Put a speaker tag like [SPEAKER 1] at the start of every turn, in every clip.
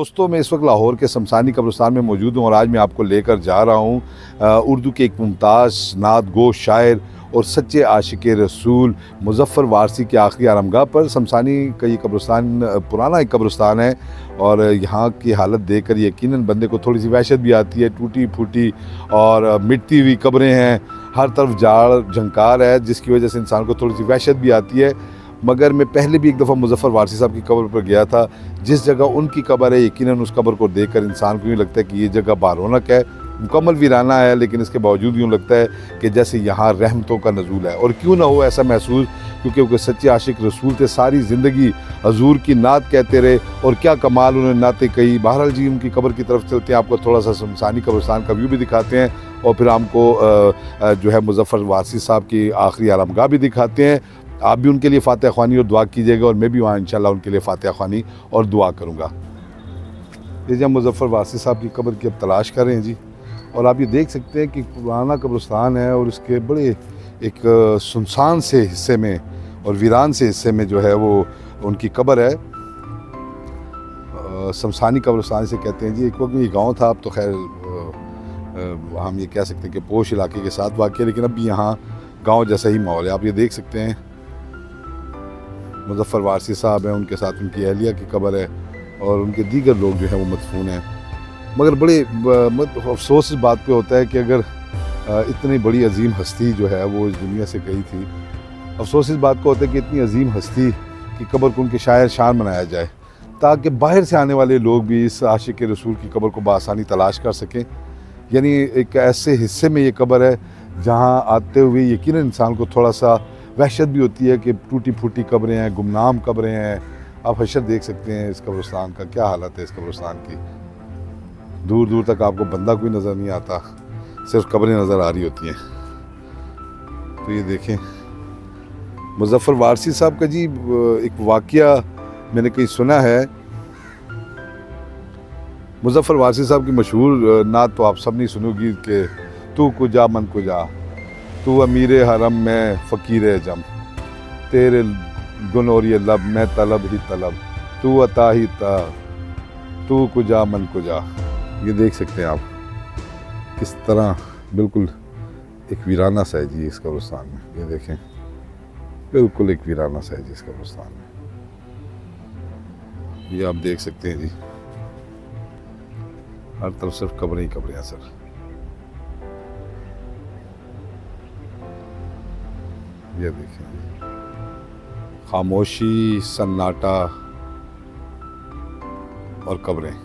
[SPEAKER 1] दोस्तों, मैं इस वक्त लाहौर के शमशानी कब्रिस्तान में मौजूद हूँ और आज मैं आपको लेकर जा रहा हूँ उर्दू के एक मुमताज़ नात गो शायर और सच्चे आशिक रसूल मुज़फ़्फ़र वारसी के आखिरी आरामगाह पर। शमशानी का ये कब्रिस्तान पुराना एक कब्रिस्तान है और यहाँ की हालत देखकर यकीनन बंदे को थोड़ी सी वहशत भी आती है। टूटी फूटी और मिटती हुई कब्रें हैं, हर तरफ जाड़ झंकार है, जिसकी वजह से इंसान को थोड़ी सी वहशत भी आती है। मगर मैं पहले भी एक दफ़ा मुज़फ़्फ़र वारसी साहब की कब्र पर गया था। जिस जगह उनकी कब्र है, यकीनन उस कब्र को देखकर इंसान को यूँ लगता है कि ये जगह बारौनक है, मुकम्मल वीराना है, लेकिन इसके बावजूद यूँ लगता है कि जैसे यहाँ रहमतों का नज़ूल है। और क्यों ना हो ऐसा महसूस, क्योंकि वो सच्चे आशिक रसूल थे, सारी ज़िंदगी हजूर की नात कहते रहे और क्या कमाल उन्होंने नातें कही। बहरहाल जी, उनकी कब्र की तरफ चलते हैं, आपको थोड़ा सा शमशानी कब्रिस्तान का व्यू भी दिखाते हैं और फिर हमको जो है मुज़फ़्फ़र वारसी साहब की आखिरी आरामगाह भी दिखाते हैं। आप भी उनके लिए फातिहा ख्वानी और दुआ कीजिएगा और मैं भी वहाँ इंशाल्लाह उनके लिए फातिहा ख्वानी और दुआ करूँगा। ये जब मुज़फ़्फ़र वारसी साहब की कब्र की अब तलाश कर रहे हैं जी, और आप ये देख सकते हैं कि पुराना कब्रिस्तान है और इसके बड़े एक सुनसान से हिस्से में और वीरान से हिस्से में जो है वो उनकी कब्र है। शमशानी कब्रिस्तान से कहते हैं जी। एक वक्त में ये गाँव था, अब तो खैर हम ये कह सकते हैं कि पोश इलाके के साथ वाक़ है, लेकिन अब भी यहाँ गाँव जैसा ही माहौल है। आप ये देख सकते हैं मुज़फ़्फ़र वारसी साहब हैं, उनके साथ उनकी अहलिया की कब्र है और उनके दीगर लोग जो हैं वो मदफून हैं। मगर बड़े अफसोस इस बात पे होता है कि अगर इतनी बड़ी अजीम हस्ती जो है वो इस दुनिया से गई थी, अफसोस इस बात को होता है कि इतनी अजीम हस्ती की कब्र को उनके शायर शान बनाया जाए, ताकि बाहर से आने वाले लोग भी इस आशिक रसूल की कब्र को बआसानी तलाश कर सकें। यानी एक ऐसे हिस्से में ये कब्र है जहाँ आते हुए यकीनन इंसान को थोड़ा सा वहशत भी होती है कि टूटी फूटी कब्रें हैं, गुमनाम कब्रें हैं। आप हशर देख सकते हैं इस कब्रिस्तान का, क्या हालत है इस कब्रिस्तान की। दूर दूर तक आपको बंदा कोई नज़र नहीं आता, सिर्फ कब्रें नज़र आ रही होती हैं। तो ये देखें मुज़फ़्फ़र वारसी साहब का जी एक वाक़या मैंने कहीं सुना है। मुज़फ़्फ़र वारसी साहब की मशहूर नात तो आप सब नहीं सुनोगी कि तू कुजा मन कुजा, तू अमीर हरम में फ़कीर जम, तेरे गुनोरी लब मैं तलब ही तलब, तू अता ही ता, तू कुजा मन कुजा। ये देख सकते हैं आप किस तरह बिल्कुल एक वीराना सा है जी इस कब्रिस्तान में। ये देखें बिल्कुल एक वीराना सा है जी इस कब्रिस्तान में। ये आप देख सकते हैं जी, हर तरफ सिर्फ कब्रें ही कब्रें हैं सर। ये देखें खामोशी, सन्नाटा और कब्रें।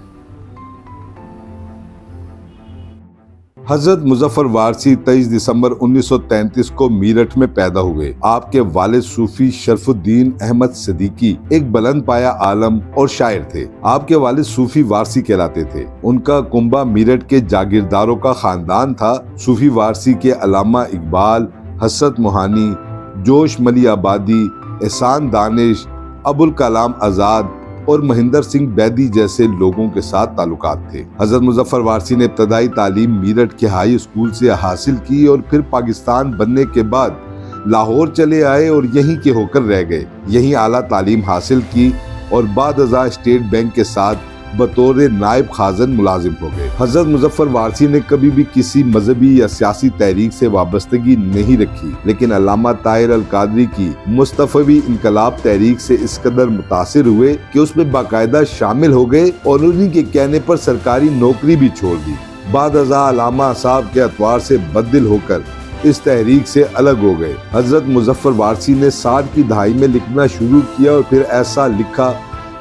[SPEAKER 1] हज़रत मुज़फ़्फ़र वारसी 23 दिसंबर 1933 को मीरठ में पैदा हुए। आपके वालिद सूफी शरफुद्दीन अहमद सिद्दीकी एक बुलंद पाया आलम और शायर थे। आपके वालिद सूफी वारसी कहलाते थे। उनका कुंबा मीरठ के जागीरदारों का खानदान था। सूफी वारसी के अल्लामा इकबाल, हसरत मोहानी, जोश मली आबादी, एहसान दानिश, अबुल कलाम आज़ाद और महेंद्र सिंह बैदी जैसे लोगों के साथ ताल्लुकात थे। हज़रत मुज़फ़्फ़र वारसी ने इब्तदाई तालीम मीरठ के हाई स्कूल से हासिल की और फिर पाकिस्तान बनने के बाद लाहौर चले आए और यहीं के होकर रह गए। यहीं आला तालीम हासिल की और बाद अज़ा स्टेट बैंक के साथ बतौर नायब खाजन मुलाजिम हो गए। हज़रत मुज़फ़्फ़र वारसी ने कभी भी किसी मजहबी या सियासी तहरीक से वाबस्तगी नहीं रखी, लेकिन अल्लामा ताहिर अल कादरी की मुस्तफ़वी इनकलाब तहरीक से इस कदर मुतासिर हुए कि उसमें बाकायदा शामिल हो गए और उन्हीं के कहने पर सरकारी नौकरी भी छोड़ दी। बाद अज़ा अल्लामा साहब के अतवार से बददिल होकर इस तहरीक से अलग हो गए। हज़रत मुज़फ़्फ़र वारसी ने 60 की दहाई में लिखना शुरू किया और फिर ऐसा लिखा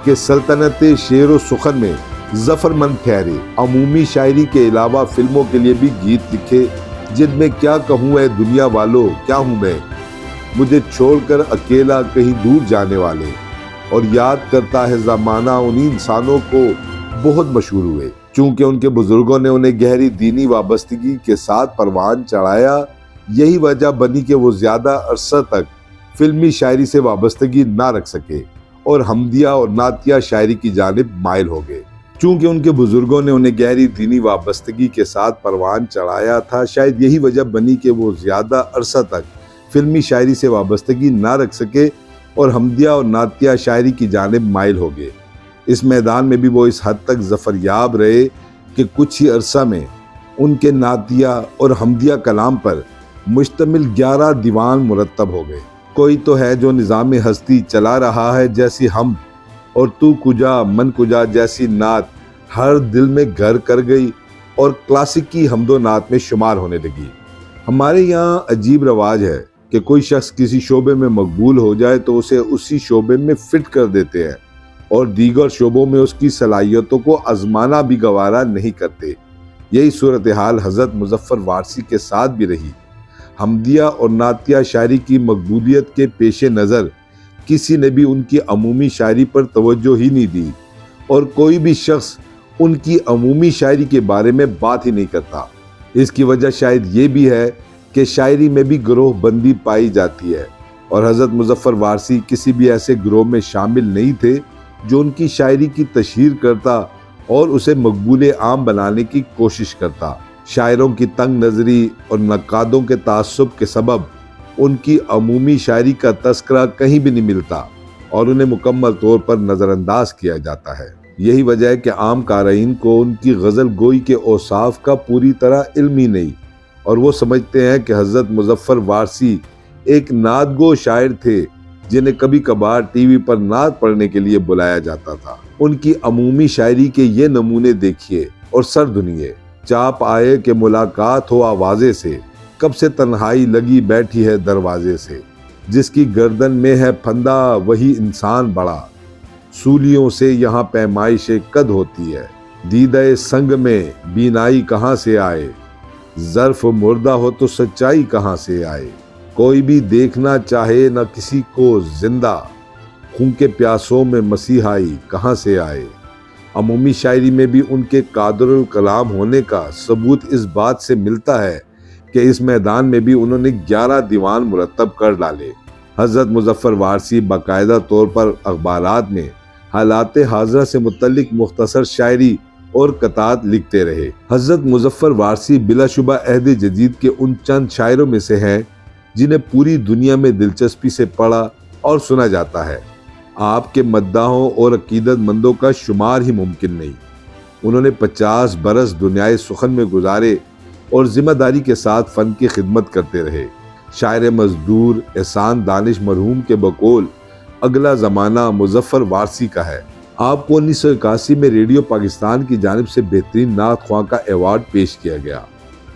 [SPEAKER 1] कि सल्तनत शेर व सुखन में ज़फ़रमंद ठहरे। अमूमी शायरी के अलावा फिल्मों के लिए भी गीत लिखे, जिनमें क्या कहूँ है दुनिया वालों, क्या हूँ मैं, मुझे छोड़कर अकेला कहीं दूर जाने वाले, और याद करता है ज़माना उन्हीं इंसानों को बहुत मशहूर हुए। चूँकि उनके बुजुर्गों ने उन्हें गहरी दीनी वाबस्तगी के साथ परवान चढ़ाया, यही वजह बनी कि वो ज़्यादा अरसा तक फिल्मी शायरी से वाबस्तगी ना रख सके और हमदिया और नातिया शायरी की जानिब माइल हो गए। चूँकि उनके बुजुर्गों ने उन्हें गहरी दीनी वाबस्तगी के साथ परवान चढ़ाया था, शायद यही वजह बनी कि वो ज़्यादा अरसा तक फिल्मी शायरी से वाबस्तगी ना रख सके और हमदिया और नातिया शायरी की जानिब माइल हो गए। इस मैदान में भी वो इस हद तक जफरयाब रहे कि कुछ ही अरसा में उनके नातिया और हमदिया कलाम पर मुश्तमिल 11 दीवान मुरतब हो गए। कोई तो है जो निज़ाम हस्ती चला रहा है जैसी हम, और तू कुजा मन कुजा जैसी नात हर दिल में घर कर गई और क्लासिकी हमदो नात में शुमार होने लगी। हमारे यहाँ अजीब रवाज है कि कोई शख्स किसी शोबे में मकबूल हो जाए तो उसे उसी शोबे में फिट कर देते हैं और दीगर शोबों में उसकी सलाहियतों को आजमाना भी गवारा नहीं करते। यही सूरत हाल हज़रत मुज़फ़्फ़र वारसी के साथ भी रही। हमदिया और नातिया शायरी की मकबूलियत के पेश नज़र किसी ने भी उनकी अमूमी शायरी पर तवज्जो ही नहीं दी और कोई भी शख्स उनकी अमूमी शायरी के बारे में बात ही नहीं करता। इसकी वजह शायद ये भी है कि शायरी में भी ग्रोह बंदी पाई जाती है और हज़रत मुज़फ़्फ़र वारसी किसी भी ऐसे ग्रोह में शामिल नहीं थे जो उनकी शायरी की तशहीर करता और उसे मकबूल आम बनाने की कोशिश करता। शायरों की तंग नज़री और नक्कादों के तासुब के सबब उनकी अमूमी शायरी का तस्करा कहीं भी नहीं मिलता और उन्हें मुकम्मल तौर पर नज़रअंदाज किया जाता है। यही वजह है कि आम क़ारीन को उनकी गज़ल गोई के औसाफ का पूरी तरह इल्म ही नहीं और वो समझते हैं कि हज़रत मुज़फ़्फ़र वारसी एक नातगो शायर थे जिन्हें कभी कभार टीवी पर नात पढ़ने के लिए बुलाया जाता था। उनकी अमूमी शायरी के ये नमूने देखिए और सर दुनिए। चाप आए कि मुलाकात हो आवाज़े से, कब से तन्हाई लगी बैठी है दरवाजे से, जिसकी गर्दन में है फंदा वही इंसान बड़ा, सूलियों से यहाँ पैमाइश कद होती है, दीदे संग में बीनाई कहाँ से आए, ज़र्फ मुर्दा हो तो सच्चाई कहाँ से आए, कोई भी देखना चाहे न किसी को जिंदा, खून के प्यासों में मसीहाई कहाँ से आए। अमूमी शायरी में भी उनके कादरुल कलाम होने का सबूत इस बात से मिलता है कि इस मैदान में भी उन्होंने 11 दीवान मुरतब कर डाले। हज़रत मुज़फ़्फ़र वारसी बाकायदा तौर पर अखबारात में हालात हाज़रा से मुतल्लिक मुख्तसर शायरी और कतात लिखते रहे। हज़रत मुज़फ़्फ़र वारसी बिलाशुबा अहद जदीद के उन चंद शायरों में से हैं जिन्हें पूरी दुनिया में दिलचस्पी से पढ़ा और सुना जाता है। आपके मद्दाहों और अकीदतमंदों का शुमार ही मुमकिन नहीं। उन्होंने 50 बरस दुनियाए सुखन में गुजारे और जिम्मेदारी के साथ फ़न की खिदमत करते रहे। शायर मजदूर एहसान दानिश मरहूम के बकौल अगला ज़माना मुज़फ़्फ़र वारसी का है। आपको 1981 में रेडियो पाकिस्तान की जानिब से बेहतरीन नात ख्वां का एवार्ड पेश किया गया।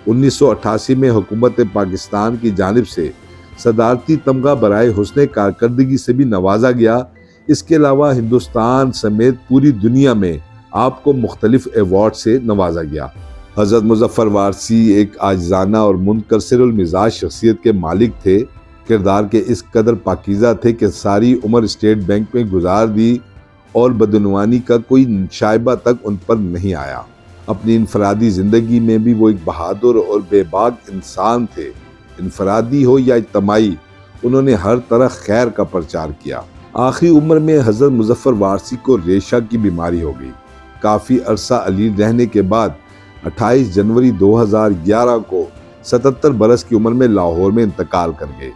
[SPEAKER 1] 1988 में हुकूमत पाकिस्तान की जानिब से सदारती तमगा बराए हुस्ने कारकर्दगी से भी नवाजा गया। इसके अलावा हिंदुस्तान समेत पूरी दुनिया में आपको मुख्तलिफ अवार्ड से नवाजा गया। हज़रत मुज़फ़्फ़र वारसी एक आजिज़ाना और मुनकसिरुल मिजाज शख्सियत के मालिक थे। किरदार के इस कदर पाकीज़ा थे कि सारी उम्र स्टेट बैंक में गुजार दी और बदनवानी का कोई शायबा तक उन पर नहीं आया। अपनी इनफरादी ज़िंदगी में भी वो एक बहादुर और बेबाक इंसान थे। इनफरादी हो या इज्तमाई, उन्होंने हर तरह खैर का प्रचार किया। आखिरी उम्र में हज़रत मुज़फ़्फ़र वारसी को रेशा की बीमारी हो गई। काफ़ी अरसा अलील रहने के बाद 28 जनवरी 2011 को 77 बरस की उम्र में लाहौर में इंतकाल कर गए।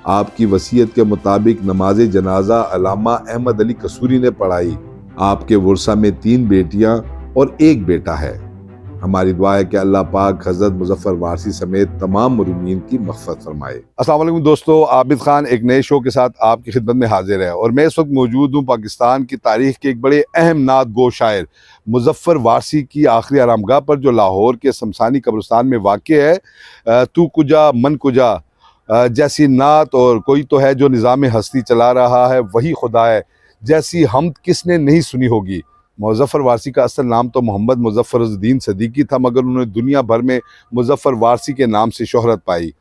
[SPEAKER 1] आपकी वसीयत के मुताबिक नमाज जनाजा अल्लामा अहमद अली कसूरी ने पढ़ाई। आपके वर्सा में 3 बेटियां और 1 बेटा है। हमारी दुआ है कि अल्लाह पाक हज़रत मुज़फ़्फ़र वारसी समेत तमाम मरूमीन की मग़फ़िरत फरमाए। अस्सलाम वालेकुम दोस्तों, आबिद खान एक नए शो के साथ आपकी खिदमत में हाजिर है और मैं इस वक्त मौजूद हूँ पाकिस्तान की तारीख़ के एक बड़े अहम नात गो शायर मुज़फ़्फ़र वारसी की आखिरी आरामगाह पर, जो लाहौर के शमशानी कब्रिस्तान में वाक़ है। तू कुजा मन कुजा जैसी नात और कोई तो है जो निज़ाम हस्ती चला रहा है वही खुदा है, जैसी हमद किसने नहीं सुनी होगी। मुज़फ़्फ़र वारसी का असल नाम तो मोहम्मद मुज़फ़्फ़रुद्दीन सदीकी था, मगर उन्होंने दुनिया भर में मुज़फ़्फ़र वारसी के नाम से शोहरत पाई।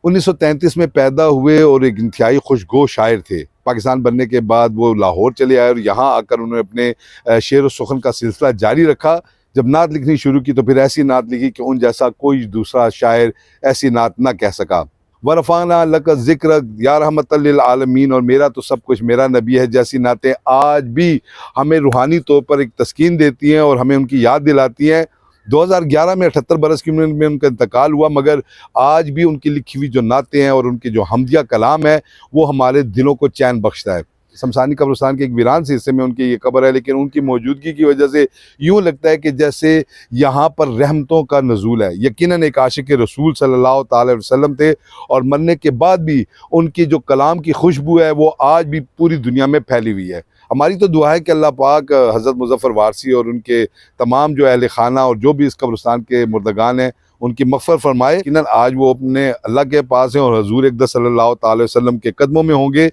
[SPEAKER 1] 1933 में पैदा हुए और एक इंतहाई खुशगो शायर थे। पाकिस्तान बनने के बाद वो लाहौर चले आए और यहाँ आकर उन्होंने अपने शेर व सुखन का सिलसिला जारी रखा। जब नात लिखनी शुरू की तो फिर ऐसी नात लिखी कि उन जैसा कोई दूसरा शायर ऐसी नात ना कह सका। वरफ़ाना लक ज़िक्र या रहमतल लिल आलमीन और मेरा तो सब कुछ मेरा नबी है जैसी नातें आज भी हमें रूहानी तौर पर एक तस्कीन देती हैं और हमें उनकी याद दिलाती हैं। 2011 में 78 बरस की उम्र में उनका इंतकाल हुआ, मगर आज भी उनकी लिखी हुई जो नातें हैं और उनके जो हमदिया कलाम है वो हमारे दिलों को चैन बख्शता है। शमशानी कब्रिस्तान के एक वीरान से हिस्से में उनकी ये कब्र है, लेकिन उनकी मौजूदगी की वजह से यूँ लगता है कि जैसे यहाँ पर रहमतों का नज़ूल है। यकीनन एक आशिक रसूल सल्लल्लाहु अलैहि वसल्लम थे और मरने के बाद भी उनकी जो कलाम की खुशबू है वो आज भी पूरी दुनिया में फैली हुई है। हमारी तो दुआ है कि अल्लाह पाक हज़रत मुज़फ़्फ़र वारसी और उनके तमाम जो अहले खाना और जो भी इस कब्रिस्तान के मुर्दगान हैं उनकी मग़फ़िरत फरमाए। यकीनन आज वो अपने अल्लाह के पास हैं और हज़ूर अक़दस सल्लल्लाहु अलैहि वसल्लम के कदमों में होंगे।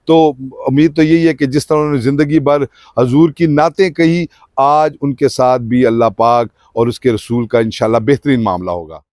[SPEAKER 1] तो उम्मीद तो यही है कि जिस तरह उन्होंने ज़िंदगी भर हज़ूर की नातें कही, आज उनके साथ भी अल्लाह पाक और उसके रसूल का इंशाअल्लाह बेहतरीन मामला होगा।